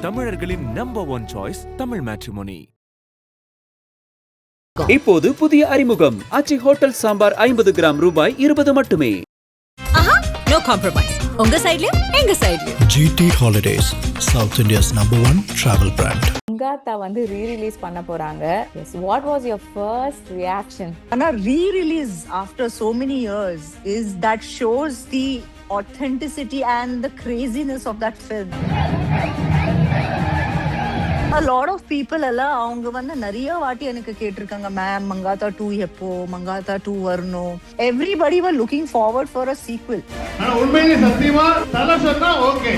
தமிழர்களின் number 1 choice Tamil matrimony. இப்போது புதிய அறிமுகம் ஆச்சி ஹோட்டல் சாம்பார் 50 கிராம் ரூபாய் 20 மட்டுமே. No compromise. உங்க சைடுலயும் எங்க சைடுலயும். GT Holidays, South India's #1 travel brand. Mankatha வந்து ரீ-ரிலீஸ் பண்ண போறாங்க. Yes, what was your first reaction? A re-release after so many years is that shows the authenticity and the craziness of that film. A lot of people அவங்க வந்து நிறைய வாட்டி எனக்கு கேட்டிருக்காங்க, ma'am Mankatha 2 எப்போ, மங்காத்தா 2 வரணும். Everybody were looking forward for a sequel. உண்மையிலே சத்தியமா தல சொன்னா okay.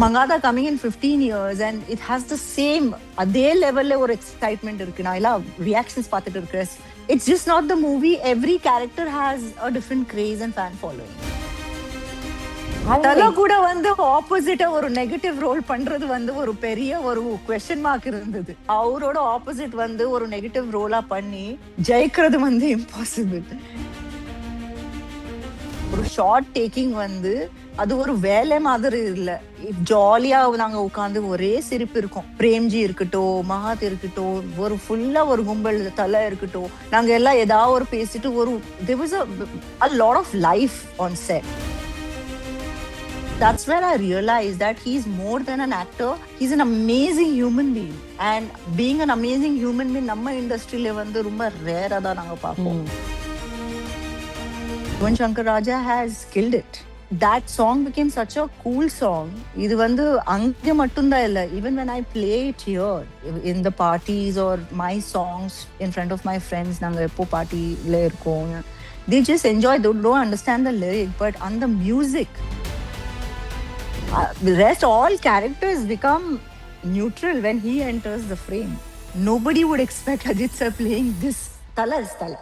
Mankatha coming in 15 years and it has the same அதே லெவல்ல ஒரு எக்ஸைட்மென்ட் இருக்கு. நான் எல்லாம் ரியாக்ஷன்ஸ் பார்த்துட்டு இருக்கேன். It's just not the movie. Every character has a different craze and fan following. தல கூட வந்து ஆப்போசிட்டா ஒரு நெகட்டிவ் ரோல் பண்றது வந்து ஒரு பெரிய ஒரு குவெஸ்சன் மார்க் இருந்தது. அவரோட ஆப்போசிட் வந்து ஒரு நெகட்டிவ் ரோலா பண்ணி ஜெயிக்கிறது வந்து இம்பாசிபிள். ஒரு ஷார்ட் டேக்கிங் வந்து அது ஒரு வேலை மாதிரி இல்ல. ஜாலியா நாங்க உட்காந்து ஒரே சிரிப்பு இருக்கும். பிரேம்ஜி இருக்கட்டும், மகாத் இருக்கட்டும், ஒரு ஃபுல்லா ஒரு கும்பல் தலை இருக்கட்டும், நாங்க எல்லாம் ஏதாவது ஒரு பேசிட்டு ஒரு there was a lot of life on set. That's where I realized that he's more than an actor. He's an amazing human being. And being an amazing human being, நம்ம இண்டஸ்ட்ரியில வந்து ரொம்ப ரேரா தான் நாங்க பார்ப்போம். Yuvan Shankar Raja has killed it. That song became such a cool song. இது வந்து அங்க மட்டும்தான் இல்ல. Even when I play it here in the parties or my songs in front of my friends, நாங்க எப்போ பார்ட்டில இருக்கோம், they just enjoy. They don't understand the lyric, but on the music, the rest all characters become neutral when he enters the frame. Nobody would expect Ajith sir playing this. Thala is Thala.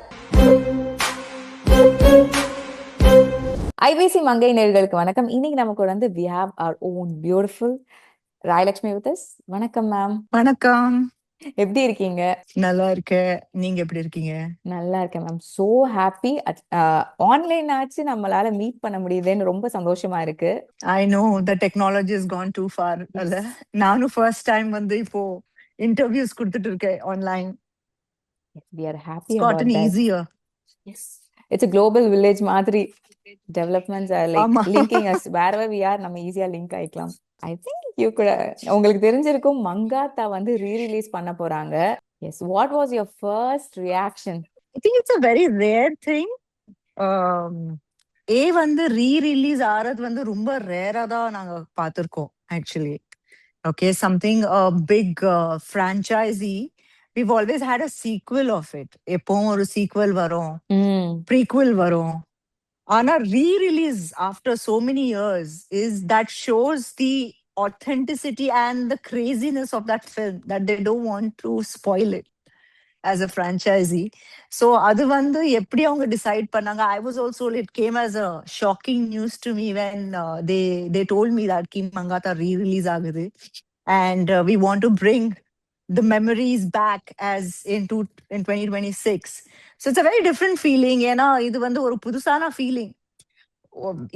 IBC மங்கை நேயர்களுக்கு வணக்கம். இன்னைக்கு நமக்கு வந்து we have our own beautiful Raai Laxmi with us. வணக்கம் ma'am. வணக்கம். எப்படி இருக்கீங்க? நல்லா இருக்கேன். நீங்க எப்படி இருக்கீங்க? நல்லா இருக்கேன் மேம். So happy. ஆன்லைன் ஆச்சு நம்மளால மீட் பண்ண முடியுதுன்னு ரொம்ப சந்தோஷமா இருக்கு. I know the technology has gone too far. நானும் first time வந்து இப்போ இன்டர்வியூஸ் கொடுத்துட்டு இருக்கேன் online. We are happy It's about gotten that. easier. Yes. It's a global village மாதிரி. Developments are like linking us wherever we are. நம்ம ஈஸியா link ஆயிக்கலாம். I think you could உங்களுக்கு தெரிஞ்சிருக்கும் மங்காத்தா வந்து ரீ-ரிலீஸ் பண்ண போறாங்க. Yes, what was your first reaction? I think it's a very rare thing. வந்து re-release ஆறது வந்து ரொம்ப ரேரா தான் நாங்க பார்த்திருக்கோம் actually. Okay, something a big franchisee, we've always had a sequel of it. எப்பவும் ஒரு sequel வரும், prequel வரும். ஆனா re-release after so many years is that shows the authenticity and the craziness of that film, that they don't want to spoil it as a franchisee. So அது வந்து எப்படி அவங்க decide பண்ணாங்க? I was also, it came as a shocking news to me when they told me that Kim Mankatha re-release ஆகுது and we want to bring the memories back as in 2026. So it's a very different feeling. ஏன்னா இது வந்து ஒரு புதுசான feeling.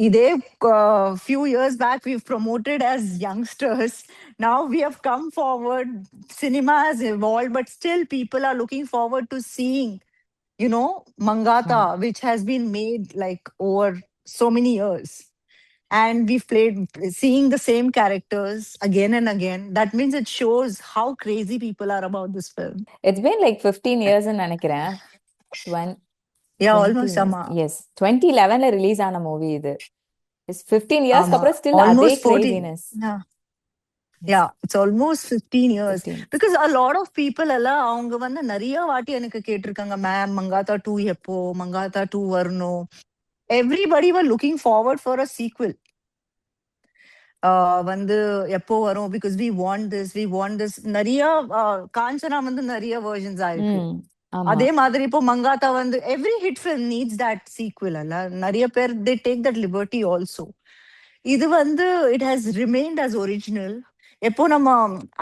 இதே few years back we've promoted as youngsters. Now we have come forward. Cinema has evolved, but still people are looking forward to seeing, you know, Mankatha, which has been made like over so many years. And we've seeing the same characters again and again. That means it shows how crazy people are about this film. It's been like 15 years ன்னு நினைக்கிறேன். Yeah, almost sama. Yes, 2011ல release ஆன movie இது. It's 15 years அப்புறம் still அதே craziness. Yeah, it's almost 15 years. 15. Because a lot of people அவங்க வந்து நிறைய வாட்டி எனக்கு கேட்டிருக்காங்க, மேம் மங்காத்தா 2 எப்போ, மங்காத்தா 2 வரணும். Everybody were looking forward for a sequel. வந்து எப்போ வரும், because we want this. நிறைய காஞ்சனா வந்து நிறைய வெர்ஷன்ஸ் ஆயிருக்கு. அதே மாதிரி இப்போ மங்காத்தா வந்து every hit film needs that sequel. நிறைய பேர் they take that liberty also. இது வந்து it has remained as original. எப்போ நம்ம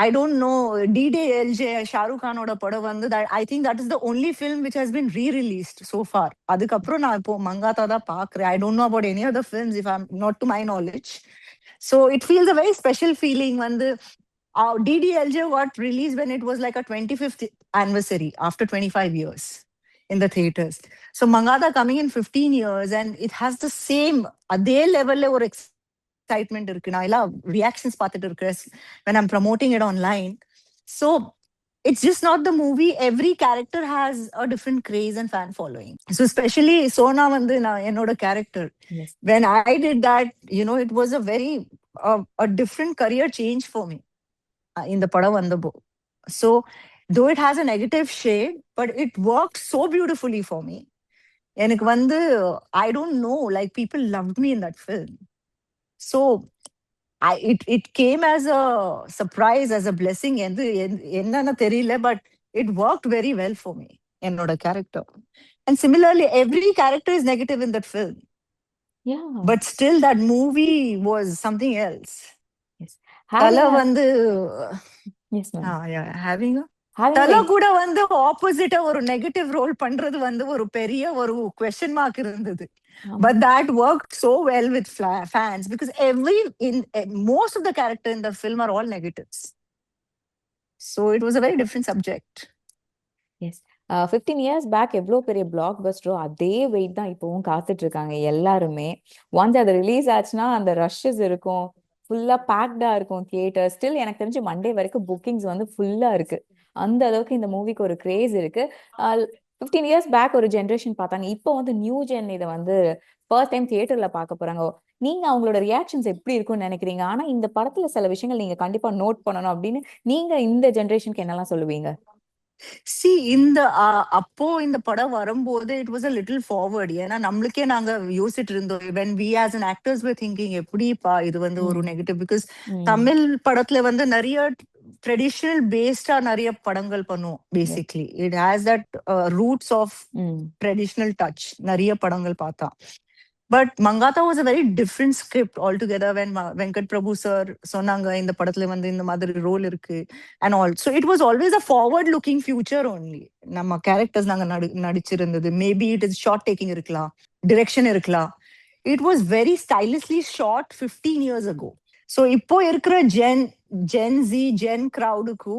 I don't know DDLJ Shahrukh கானோட படம் வந்து I think that is the only film which has been re-released so far. அதுக்கப்புறம் நான் இப்போ மங்காத்தா தான் பாக்குறேன். I don't know about any other films if I'm not to my knowledge. So it feels a very special feeling when the DDLJ got released when it was like a 25th anniversary after 25 years in the theaters. So Mankatha coming in 15 years and it has the same adhe level or excitement irukku. Na illa reactions paathitu irukku when I'm promoting it online. So it's just not the movie. Every character has a different craze and fan following. So especially Sona vandu na enoda character. Yes. When I did that, it was a very a different career change for me in the padam vandabo. So though it has a negative shade, but it worked so beautifully for me. எனக்கு வந்து I don't know, like people loved me in that film. So it came as a surprise, as a blessing. என்னன்னு தெரியல, but it worked very well for me, என்னோட character. And similarly, every character is negative in that film. Yeah. But still, that movie was something else. Yes. Thala Having வந்து yes, ma'am. having Having தல like கூட வந்து ஆப்போசிட்டா ஒரு negative role பண்றது வந்து ஒரு பெரிய ஒரு கொஸ்டின் மார்க் இருந்தது. But that worked so well with fans because most of the character in the film are all negatives. So it was a very different subject. yes. 15 years back எவ்வளோ பெரிய black பஸ்டரோ அதே wait தான் இப்போவும் காத்துட்டு இருக்காங்க எல்லாருமே. Once அது release ஆச்சுன்னா அந்த ரஷ்ஷஸ் இருக்கும், ஃபுல்லா பேக்டா இருக்கும் தியேட்டர். ஸ்டில் எனக்கு தெரிஞ்சு மண்டே வரைக்கும் புக்கிங்ஸ் வந்து ஃபுல்லா இருக்கு. அந்த அளவுக்கு இந்த மூவிக்கு ஒரு கிரேஸ் இருக்கு. 15 இயர்ஸ் பேக் ஒரு ஜென்ரேஷன் பார்த்தாங்க, இப்போ வந்து நியூ ஜென் இதை வந்து ஃபர்ஸ்ட் டைம் தியேட்டர்ல பார்க்க போறாங்க. நீங்க அவங்களோட ரியாக்ஷன்ஸ் எப்படி இருக்கும்னு நினைக்கிறீங்க? ஆனா இந்த படத்துல சில விஷயங்கள் நீங்க கண்டிப்பா நோட் பண்ணணும் அப்படின்னு நீங்க இந்த ஜென்ரேஷனுக்கு என்னெல்லாம் சொல்லுவீங்க? See, அப்போ இந்த படம் வரும்போது it was a little forward. ஏன்னா நம்மளுக்கே நாங்க யோசிச்சுட்டு இருந்தோம் when we as an actors were thinking எப்படிப்பா இது வந்து ஒரு நெகட்டிவ், பிகாஸ் தமிழ் படத்துல வந்து நிறைய ட்ரெடிஷனல் பேஸ்டா நிறைய படங்கள் பண்ணுவோம். Basically it has that roots of traditional touch. நிறைய படங்கள் பார்த்தா. But Mankatha was a very different script altogether when Venkat Prabhu sir சொன்னாங்க இந்த படத்துல வந்து இந்த மாதிரி ரோல் இருக்கு and all. So it was always a forward looking future only. நம்ம கேரக்டர்ஸ் நாங்க நடிச்சிருந்தது, maybe it is shot taking இருக்கலாம், டிரெக்ஷன் இருக்கலாம். It was very stylishly shot 15 years ago. So இப்போ இருக்கிற Gen Z crowdக்கு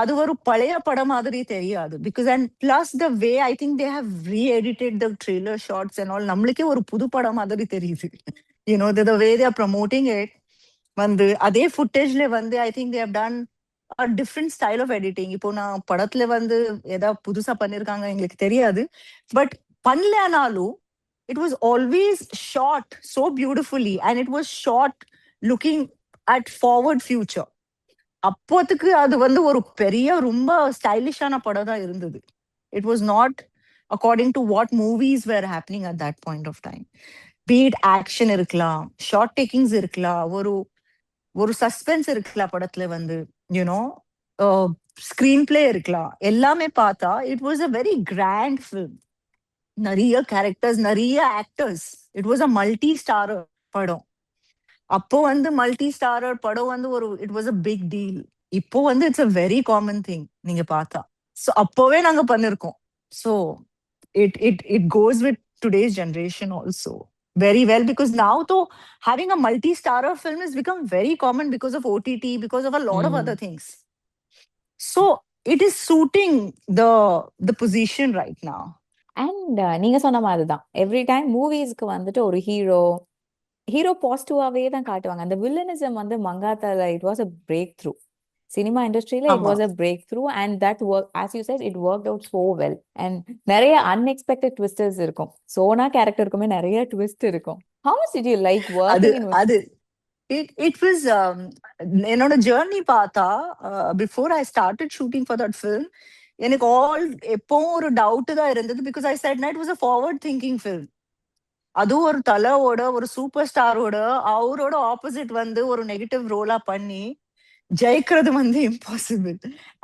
அது ஒரு பழைய படம் மாதிரி தெரியாது. Because and plus the way I think they have reedited the trailer shots and all, நம்மளுக்கே ஒரு புது படம் மாதிரி தெரியுது. The way they are promoting it வந்து அதே ஃபுட்டேஜ்ல வந்து I think they have done a different style of editing. இப்போ நான் படத்துல வந்து ஏதாவது புதுசா பண்ணிருக்காங்க எங்களுக்கு தெரியாது, பட் பண்ணலனாலும் it was always shot so beautifully and it was shot looking at forward future. அப்போத்துக்கு அது வந்து ஒரு பெரிய ரொம்ப ஸ்டைலிஷான படம் தான் இருந்தது. It was not according to what movies were happening at that point of time. Beat action இருக்கலாம், ஷார்ட் டேக்கிங்ஸ் இருக்கலாம், ஒரு சஸ்பென்ஸ் இருக்கலாம் படத்துல வந்து, ஸ்கிரீன் பிளே இருக்கலாம், எல்லாமே பார்த்தா it was a very grand film. நிறைய கேரக்டர்ஸ், நிறைய actors. It was a multi starrer படம். அப்போ வந்து மல்டி ஸ்டாரர் படம் வந்து it was a big deal. இப்போ வந்து it's a very common thing நீங்க பார்த்தா. ஸோ அப்போவே நாங்க பண்ணிருக்கோம். So it goes with today's generation also very well, because now though having a multi-starrer film has become very common because of OTT, because of a lot of other things. So it is suiting the position right now. And நீங்க சொன்ன மாதிரி தான் every time மூவிஸ்க்கு வந்துட்டு ஒரு hero பாசிட்டிவாவே தான் காட்டுவாங்க. அந்த villainism வந்து மங்காத்தால it was a breakthrough. Cinema இண்டஸ்ட்ரியில it was a breakthrough and that work as you said it work out so well. And நிறைய அன்எக்ஸ்பெக்டட் ட்விஸ்டர்ஸ் இருக்கும். சோனா கேரக்டருக்குமே நிறைய ட்விஸ்ட் இருக்கும். How much did you like working அது it was என்னோட journey பார்த்தா before I started shooting for that film எனக்கு எப்பவும் ஒரு டவுட் தான் இருந்தது, because I said it was a forward thinking film. அதுவும் ஒரு தலவோட ஒரு சூப்பர் ஸ்டாரோட அவரோட ஆப்போசிட் வந்து ஒரு நெகட்டிவ் ரோலா பண்ணி ஜெயிக்கிறது வந்து impossible.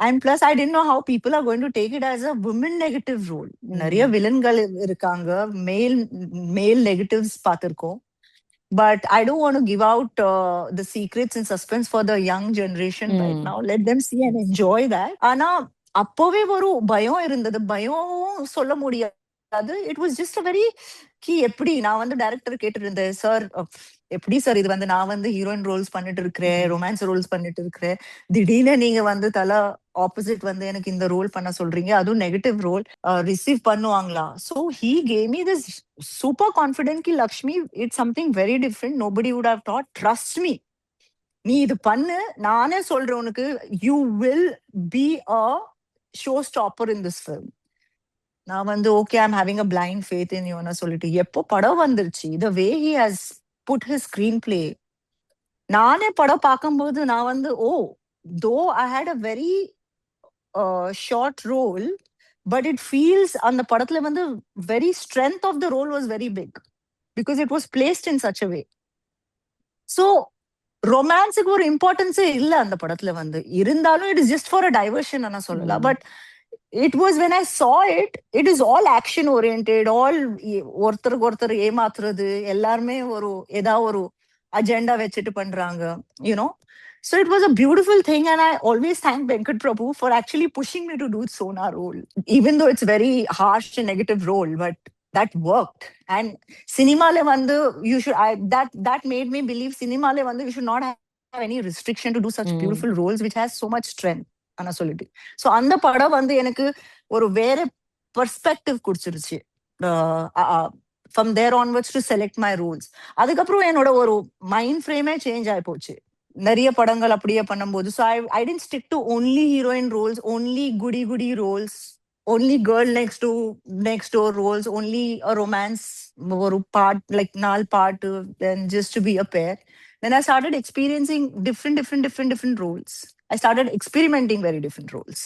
And plus I didn't know how people are going to take it as a women negative role. நிறைய வில்லன்கள் இருக்காங்க, மேல் நெகட்டிவ்ஸ் பார்த்திருக்கோம். But I don't want to give out the secrets and suspense for the young generation right now. Let them see and enjoy that. ஆனா அப்பவே ஒரு பயம் இருந்தது. பயம் சொல்ல முடியாது, it was just a very எப்படி நான் வந்து டைரக்டர் கேட்டுட்டு இருந்தேன் சார் எப்படி சார் இது வந்து நான் வந்து ஹீரோயின் ரோல்ஸ் பண்ணிட்டு இருக்கிறேன் ரொமான்ஸ் ரோல்ஸ் பண்ணிட்டு இருக்கிறேன் திடீர்னு நீங்க வந்து தலா ஆப்போசிட் வந்து எனக்கு இந்த ரோல் பண்ண சொல்றீங்க அதுவும் நெகட்டிவ் ரோல் ரிசீவ் பண்ணுவாங்களா so he gave me this super confident கி Lakshmi it's something very different nobody would have thought trust me நீ இது பண்ணு நானே சொல்றேன் உனக்கு you will be a show stopper in this film நான் வந்து okay I'm having a blind faith in யூன்னு சொல்லிட்டு எப்போ படம் வந்துருச்சு the way he has put his screenplay நானே படம் பார்க்கும்போது நான் வந்து ஓ தோ I had a very short role but it feels அந்த படத்துல வந்து very strength of the role was very big because it was placed in such a way so ரொமான்ஸுக்கு ஒரு இம்பார்ட்டன்ஸே இல்லை அந்த படத்துல வந்து இருந்தாலும் it is just for a diversion நான் சொல்லலாம் but it was when I saw it, it is all action oriented, all ஒருத்தருக்கு ஏமாத்துறது எல்லாருமே ஒரு ஏதா ஒரு அஜெண்டா வச்சுட்டு பண்றாங்க you know so it was a beautiful thing and I always thank Venkat Prabhu for actually pushing me to do Sona role even though it's very harsh and negative role but that worked and cinema le vandu you should that made me believe cinema le vandu you should not have any restriction to do such beautiful roles which has so much strength ஆனா சொல்லிட்டு so அந்த படம் வந்து எனக்கு ஒரு வேற perspective கொடுத்துருச்சு from there onwards to select my roles அதுக்கப்புறம் என்னோட ஒரு மைண்ட் ஃப்ரேமே சேஞ்ச் ஆகி போச்சு நிறைய படங்கள் அப்படியே பண்ணும்போது so I tend stick to only heroine roles only goody roles only girl next door roles only a romance ஒரு part like 4 part then just to be a pair then I started experiencing different roles I started experimenting very different roles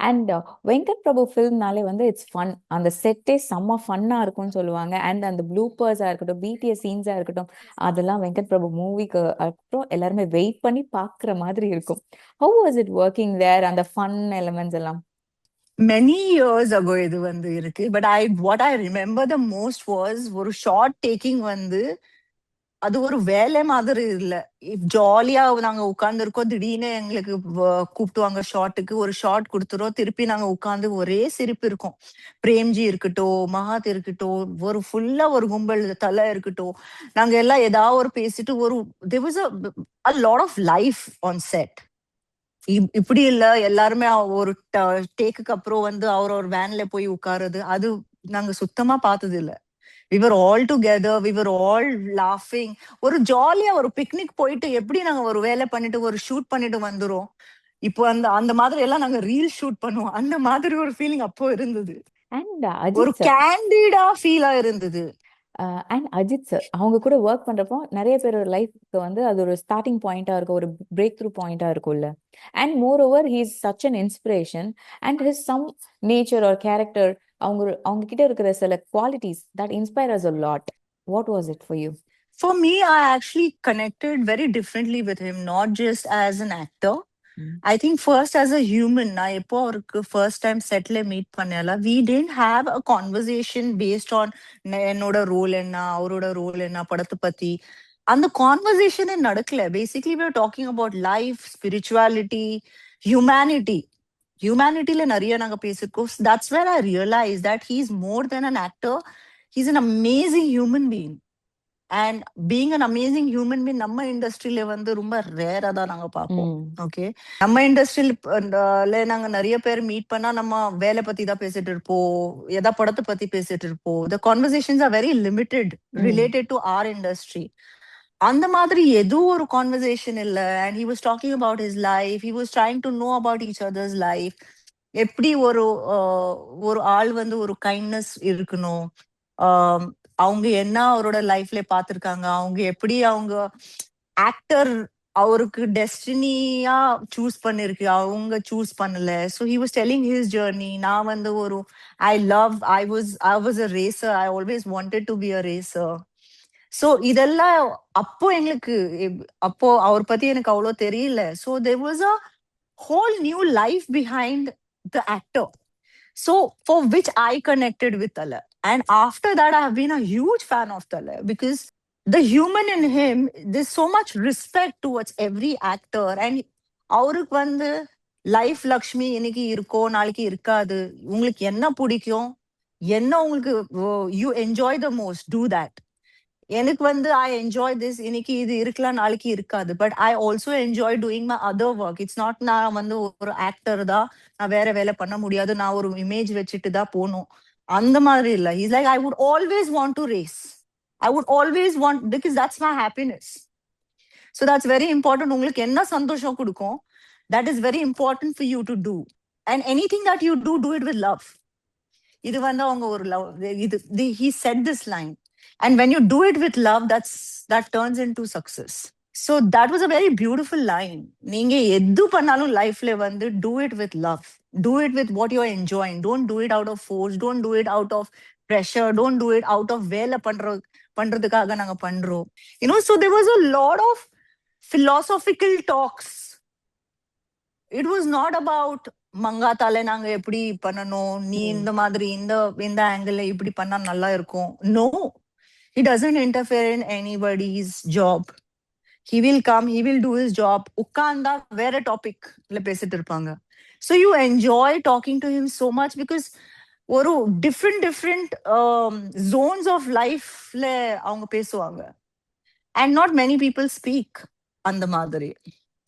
and Venkat Prabhu ஃபிலிம்னாலே வந்து it's fun அந்த செட்டே செம்ம ஃபன்னா இருக்கும்னு சொல்லுவாங்க and அந்த ப்ளூப்பர்ஸா இருக்கட்டும் பிடிஎஸ் சீன்ஸா இருக்கட்டும் அதெல்லாம் வெங்கட் பிரபு மூவிக்கு அப்புறம் எல்லாருமே வெயிட் பண்ணி பாக்குற மாதிரி இருக்கும் how was it working there அந்த ஃபன் எலிமெண்ட்ஸ் எல்லாம் many years ago இது வந்து இருக்கு but what I remember the most was ஒரு ஷார்ட் டேக்கிங் வந்து அது ஒரு வேலை மாதிரி இல்ல ஜாலியா நாங்க உட்கார்ந்துருக்கோம் திடீர்னு எங்களுக்கு கூப்பிட்டுவாங்க ஷார்ட்டுக்கு ஒரு ஷார்ட் கொடுத்துரும் திருப்பி நாங்க உட்கார்ந்து ஒரே சிரிப்பு இருக்கும் பிரேம்ஜி இருக்கட்டும் மகாத் இருக்கட்டும் ஒரு ஃபுல்லா ஒரு கும்பல் தலை இருக்கட்டும் நாங்க எல்லாம் ஏதாவது ஒரு பேசிட்டு ஒரு there was a lot of life on set இப்படி இல்ல எல்லாருமே ஒரு டேக்குக்கு அப்புறம் வந்து அவர் ஒரு வேன்ல போய் உட்காருது அது நாங்க சுத்தமா பார்த்தது இல்ல we were all together we were all laughing ஒரு ஜாலியா ஒரு பிக்னிக் போயிட்டு எப்படி நாங்க ஒரு வேலை பண்ணிட்டு ஒரு ஷூட் பண்ணிட்டு வந்துரும் இப்போ அந்த மாதிரி எல்லாம் நாங்க ரீல் ஷூட் பண்ணுவோம் அந்த மாதிரி ஒரு ஃபீலிங் அப்போ இருந்தது அண்ட் ஒரு கேண்டிடா ஃபீலா இருந்தது அண்ட் அஜித் சார் அவங்க கூட ஒர்க் பண்றப்போ நிறைய பேரோட லைஃப்க்கு வந்து அது ஒரு ஸ்டார்டிங் பாயிண்டா இருக்கும் ஒரு பிரேக் த்ரூ பாயிண்டா இருக்கும்ல and more over he is such an inspiration and his some nature or character அவங்க கிட்ட இருக்கிற சில qualities that inspire us a lot. What was it for you? For me, I actually connected very differently with him, not just as an actor. I think first as a human, na epo avarku first time set le meet pannala, we didn't have a conversation based on ennoda role enna avaroda role enna padathu patti and the conversation in nadakla. Basically we are talking about life, spirituality, humanity le nariya naanga pesirkom. That's where I realized that he's more than an actor, he's an amazing human being. And being an amazing human being நம்ம இண்டஸ்ட்ரியில வந்து ரொம்ப ரேரா தான் நாங்க பார்ப்போம் okay நம்ம இண்டஸ்ட்ரியில நாங்க நிறைய பேர் மீட் பண்ணா நம்ம வேலை பத்தி தான் பேசிட்டு இருப்போம் எதா படத்தை பத்தி பேசிட்டு இருப்போம் the conversations are very limited related to our industry அந்த மாதிரி எதுவும் ஒரு கான்வர்சேஷன் இல்ல and he was talking about his life he was trying to know about each other's life எப்படி ஒரு ஆள் வந்து ஒரு கைண்ட்னஸ் இருக்கணும் அவங்க என்ன அவரோட லைஃப்ல பாத்திருக்காங்க அவங்க எப்படி அவங்க ஆக்டர் அவருக்கு டெஸ்டினியா சூஸ் பண்ணிருக்கு அவங்க சூஸ் பண்ணல so he was telling his journey நான் வந்து ஒரு I was a racer I always wanted to be a racer so இதெல்லாம் அப்போ அவர் பத்தி எனக்கு அவ்வளோ தெரியல so there was a whole new life behind the actor so for which I connected with Thala and after that I have been a huge fan of Thala because the human in him there's so much respect towards every actor and அவருக்கு வந்து life Lakshmi இன்னைக்கு இருக்கோ நாளைக்கு இருக்காது உங்களுக்கு என்ன பிடிக்கும் என்ன உங்களுக்கு you enjoy the most, do that. எனக்கு வந்து I enjoy this, இன்னைக்கு இது இருக்கலாம் நாளைக்கு இருக்காது, but I also enjoy doing my other work. It's not நான் வந்து ஒரு ஆக்டர் தான், நான் வேற வேலை பண்ண முடியாது, நான் ஒரு இமேஜ் வச்சுட்டு தான் போகணும், அந்த மாதிரி இல்ல. He's like, I would always want to race, I would always want, because that's my happiness. So that's very important. உங்களுக்கு என்ன சந்தோஷம் கொடுக்கும், that is very important for you to do. And anything that you do, do it with love. இது வந்து அவங்க ஒரு love, he said this line, and when you do it with love, that turns into success. So that was a very beautiful line. நீங்க எது பண்ணாலும் லைஃப்ல வந்து do it with love, do it with what you're enjoying. Don't do it out of force, don't do it out of pressure, don't do it out of வேலை பண்றதுக்காக நாங்க பண்றோம். So there was a lot of philosophical talks. It was not about மங்காத்தால நாங்க எப்படி பண்ணணும், நீ இந்த மாதிரி இந்த ஆங்கிள் இப்படி பண்ணா நல்லா இருக்கும். No, he doesn't interfere in anybody's job. He will come, he will do his job. உட்கார்ந்தா வேற டாபிக்ல பேசிட்டு இருப்பாங்க. So you enjoy talking to him so much because ஒரு different zones of lifeல அவங்க பேசுவாங்க. And not many people speak அந்த மாதிரி,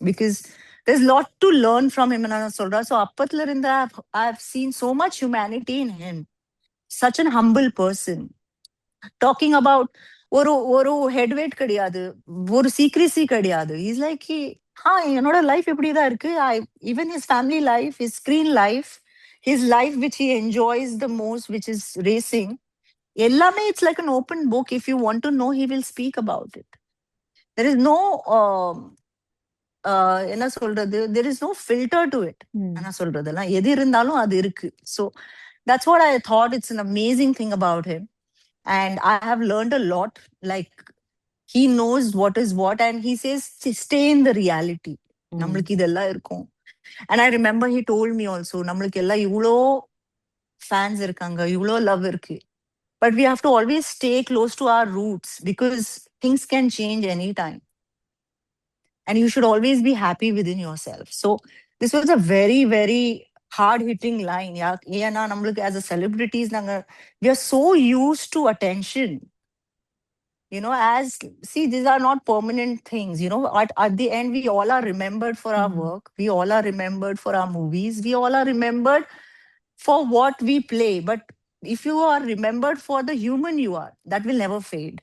because there's a lot to learn from him. So அப்பத்துல இருந்து I've seen so much humanity in him. Such an humble person. Talking about ஒரு headweight கிடையாது, ஒரு secrecy கிடையாது. He's like, என்னோட life இப்படிதான் இருக்கு. Even his family life, his screen life, his life which he enjoys the most, which is racing, எல்லாமே it's like an open book. If you want to know, he will speak about it. There is no என்ன சொல்றது, there is no filter to it. என்ன சொல்றதெல்லாம் எது இருந்தாலும் அது இருக்கு. So that's what I thought. It's an amazing thing about him, and I have learned a lot. Like, he knows what is what, and he says stay in the reality. நம்மளுக்கு இதெல்லாம் இருக்கும். And I remember he told me also, நம்மளுக்கு எல்லாம் இவ்ளோ fans இருக்காங்க, இவ்ளோ love இருக்கு, but we have to always stay close to our roots because things can change anytime. And you should always be happy within yourself. So this was a very, very hard-hitting line. ஏன்னா நம்மளுக்கு as a celebrities, we are so used to attention. These are not permanent things. At the end, we all are remembered for our work. We all are remembered for our movies. We all are remembered for what we play. But if you are remembered for the human you are, that will never fade.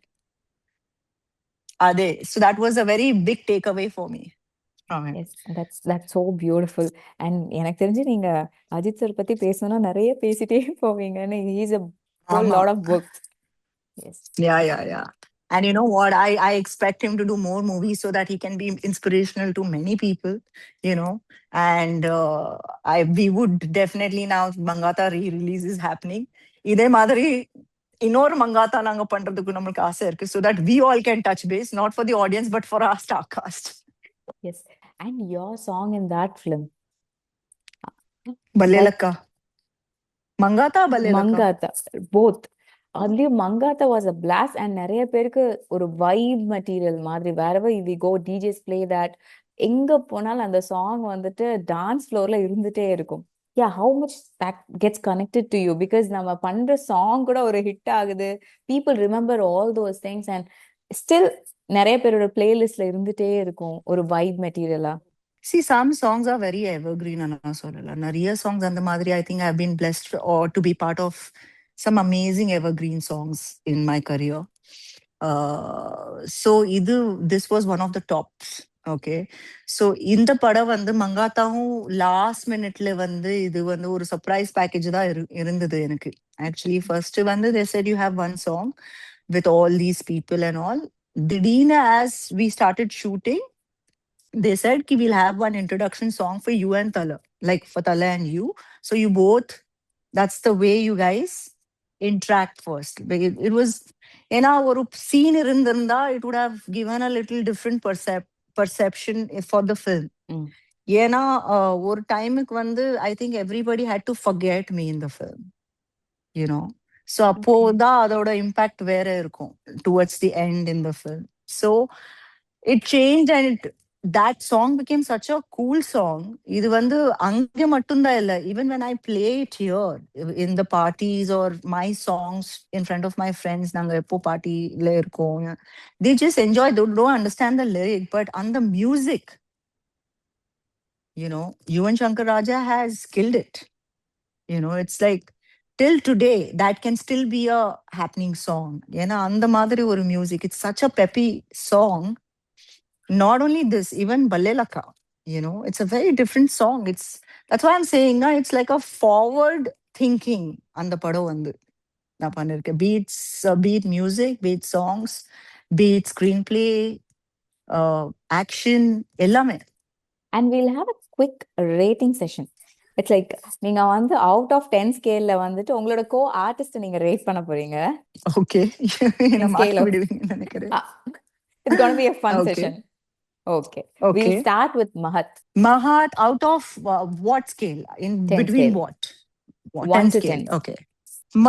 So that was a very big takeaway for me from him. Yes, that's so beautiful. And எனக்கு தெரிஞ்சு நீங்க Ajith sir பத்தி பேசணும்னா நிறைய பேசிட்டே போவீங்க. He's a whole lot of books. Yes. Yeah. And you know what? I expect him to do more movies so that he can be inspirational to many people, And we would definitely, now Mankatha re-release is happening. இதே மாதிரி இன்னொரு மங்காத்தா நாங்க பண்றதுக்கு நம்மளுக்கு ஆசை இருக்கு, so that we all can touch base, not for the audience but for our star cast. Yes. And your song in that film, Ballelakka, Mankatha, both. அதுலயும் Mankatha was a blast, and நிறைய பேருக்கு ஒரு vibe material மாதிரி. wherever we go, DJs play that. எங்க போனாலும் அந்த song வந்துட்டு dance ஃப்ளோர்ல இருந்துட்டே இருக்கும். How much that gets connected to you, because நம்ம பண்ற சாங் கூட ஒரு ஹிட் ஆகுது, people remember all those things, and still நிறைய பேரோட பிளேலிஸ்ட்ல இருந்துட்டே இருக்கும் ஒரு vibe மெட்டீரியலா. See, some songs are very evergreen. நிறைய songs அந்த மாதிரி, I think I've been blessed or to be part of some amazing evergreen songs in my career. So this was one of the tops. Okay, so இந்த படம் வந்து மங்காத்தாவும் last மினிட்ல வந்து இது வந்து ஒரு சர்ப்ரைஸ் பேக்கேஜ் தான் இருந்தது எனக்கு. Actually first வந்து they said you have one song with all these people and all. திடீர்னு as we started shooting, they said ki we'll have one introduction song for you and Thala, like for Thala and you. So you both, that's the way you guys interact first. It was, ஒரு scene இருந்திருந்தா it would have given a little different perception for the film. ஏன்னா ஒரு டைமுக்கு வந்து I think everybody had to forget me in the film, so அப்போதான் அதோட impact வேற இருக்கும் towards the end in the film. So it changed, and that song became such a cool song. இது வந்து அங்க மட்டும்தான் இல்ல. Even when I play it here in the parties or my songs in front of my friends, நாங்க எப்போ பார்ட்டில இருக்கோம், they just enjoy. They don't understand the lyric, but on the music, Yuvan Shankar Raja has killed it. It's like till today that can still be a happening song. ஏன்னா அந்த மாதிரி ஒரு music. It's such a peppy song. Not only this, even Balelaka, it's a very different song. That's why I'm saying, it's like a forward thinking on the pado vandu na pannirke. Beats, beat music, beat songs, beat screenplay, action, ellame. And we'll have a quick rating session. It's like நீங்க வந்து out of 10 ஸ்கேல்ல வந்துட்டு உங்களோட co artist நீங்க rate பண்ண போறீங்க. Okay. In scale of- விடுவீங்கன்னு நினைக்கிறேன். It's going to be a fun Okay. session. Okay. Okay. We'll start with Mahat. Mahat, out of what scale? In 10 between scale. what? 1 to scale. 10. Okay.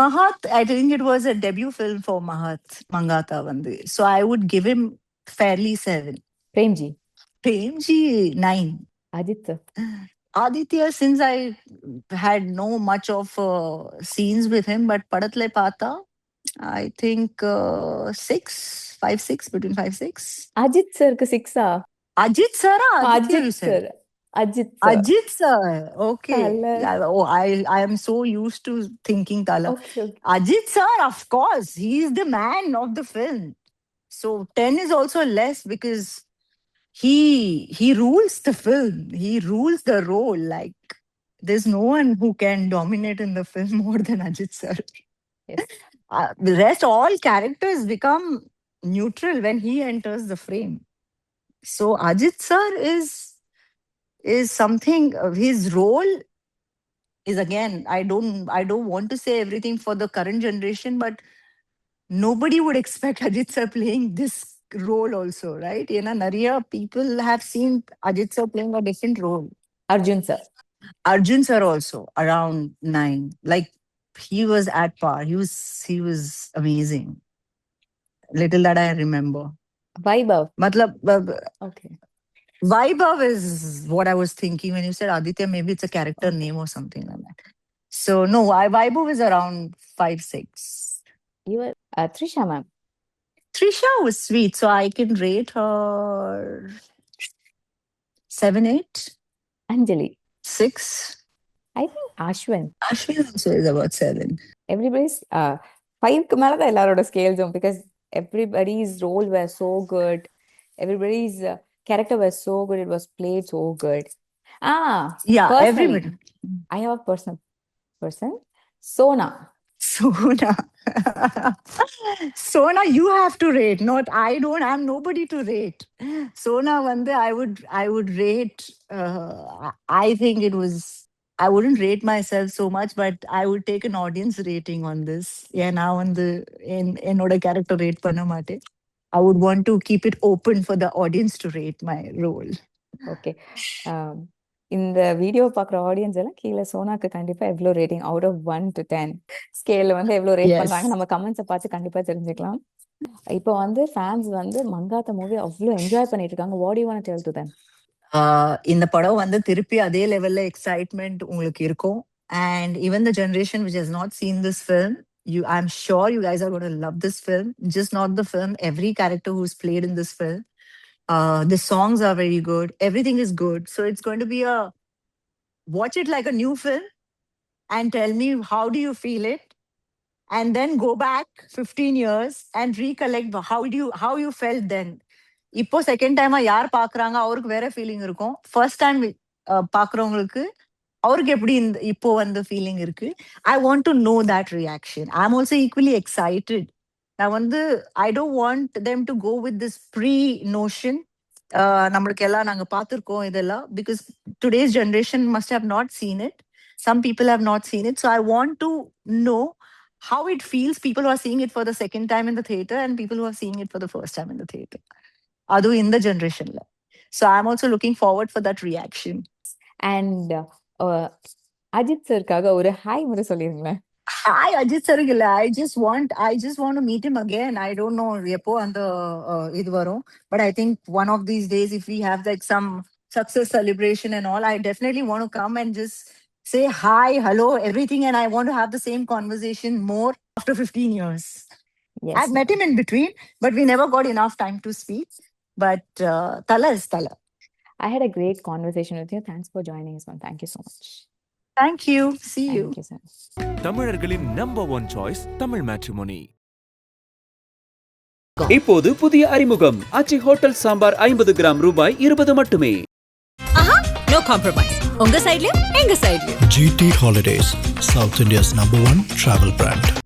Mahat, I think it was a debut film for Mahat, Mankatha vandu. So I would give him fairly 7. Premji. Premji, 9. Ajith. Aditya, since I had no much of scenes with him, but Padatle Pata, I think 6, 5, 6, between 5, 6. Ajith sir ku 6 ah? Ajith sir, Aditya you Ajith said? sir. Ajith sir. Ajith sir, okay. Thala. Yeah, I am so used to thinking Thala. Okay. Ajith sir, of course, he is the man of the film. So 10 is also less because he rules the film. He rules the role. Like there's no one who can dominate in the film more than Ajith sir. Yes. The rest, all characters become neutral when he enters the frame. So Ajith sir is something. His role is, again, I don't want to say everything for the current generation, but nobody would expect Ajith sir playing this role also, right? Nariya people have seen Ajith sir playing a different role. Arjun sir. Arjun sir also around 9. Like he was at par. He was amazing. Little that I remember. Vaibhav. Matlab, Okay. Vaibhav is what I was thinking when you said Aditya. Maybe it's a character name or something like that. So no, Vaibhav is around 5, 6. You were Trisha ma'am. Trisha was sweet, so I can rate her 7, 8. Anjali. 6. I think Ashwin. Ashwin also is about 7. Everybody's 5 க்கு மேல தான் எல்லாரோட ஸ்கேல்ஸும், because everybody's role were so good. Everybody's character was so good. It was played so good. Yeah, personally, everybody. I have a personal person. Sona. Sona, you have to rate. Not I don't. I'm nobody to rate. Sona, vande I would rate. I think it was. I wouldn't rate myself so much, but I would take an audience rating on this. Yeah, now on the enoda character rate panna mate. I would want to keep it open for the audience to rate my role. Okay. இந்த video பார்க்குற audience எல்லாம் கீழே சோனாக்கு கண்டிப்பா எவ்வளோ rating out of 1 to 10 ஸ்கேல்ல வந்து எவ்வளோ rate Yes. பண்றாங்க நம்ம கமெண்ட்ஸை பார்த்து கண்டிப்பா தெரிஞ்சுக்கலாம். இப்போ வந்து ஃபேன்ஸ் வந்து மங்காத்தா மூவி அவ்வளோ என்ஜாய் பண்ணிட்டு இருக்காங்க. What you want to tell to them? இந்த படம் வந்து திருப்பி அதே லெவல்ல எக்ஸைட்மெண்ட் உங்களுக்கு இருக்கும். And even the generation which has not seen this film, I'm sure you guys are going to love this film. Just not the film, every character who's played in this film. The songs are very good. Everything is good. So it's going to be watch it like a new film and tell me how do you feel it, and then go back 15 years and recollect how you felt then. இப்போ second டைமா யார் பாக்குறாங்க அவருக்கு வேற feeling இருக்கும். First time பாக்குறவங்களுக்கு அவருக்கு எப்படி இப்போ வந்து ஃபீலிங் இருக்கு. I want to know that reaction. I am also equally excited. நான் வந்து I don't want them to go with this pre notion. நம்மளுக்கு எல்லாம் நாங்க பார்த்துருக்கோம் இதெல்லாம். Because today's generation must have not seen it. Some people have not seen it. So I want to know how it feels. People who are seeing it for the second time in the theater and people who are seeing it for the first time in the theater. Adu in the generation. So I'm also looking forward for that reaction. And Ajith சருக்காக ஒரு hi முறை சொல்லிருங்களேன். Hi, Ajith Sarugilla. I just want to meet him again. I don't know Repo and the Idvaro, but I think one of these days, if we have like some success celebration and all, I definitely want to come and just say hi, hello, everything, and I want to have the same conversation more after 15 years. Yes, I've met him in between, but we never got enough time to speak. But Thala is Thala. I had a great conversation with you. Thanks for joining us, ma'am. Thank you so much. Thank you. See you. Thank you, sir. தமிழர்களின் number one choice Tamil matrimony. இப்போது புதிய அறிமுகம் ஆச்சி hotel sambar 50 gram ரூபாய் 20 மட்டுமே. No compromise. உங்க சைடுலயும் எங்க சைடுலயும். GT Holidays, South India's #1 travel brand.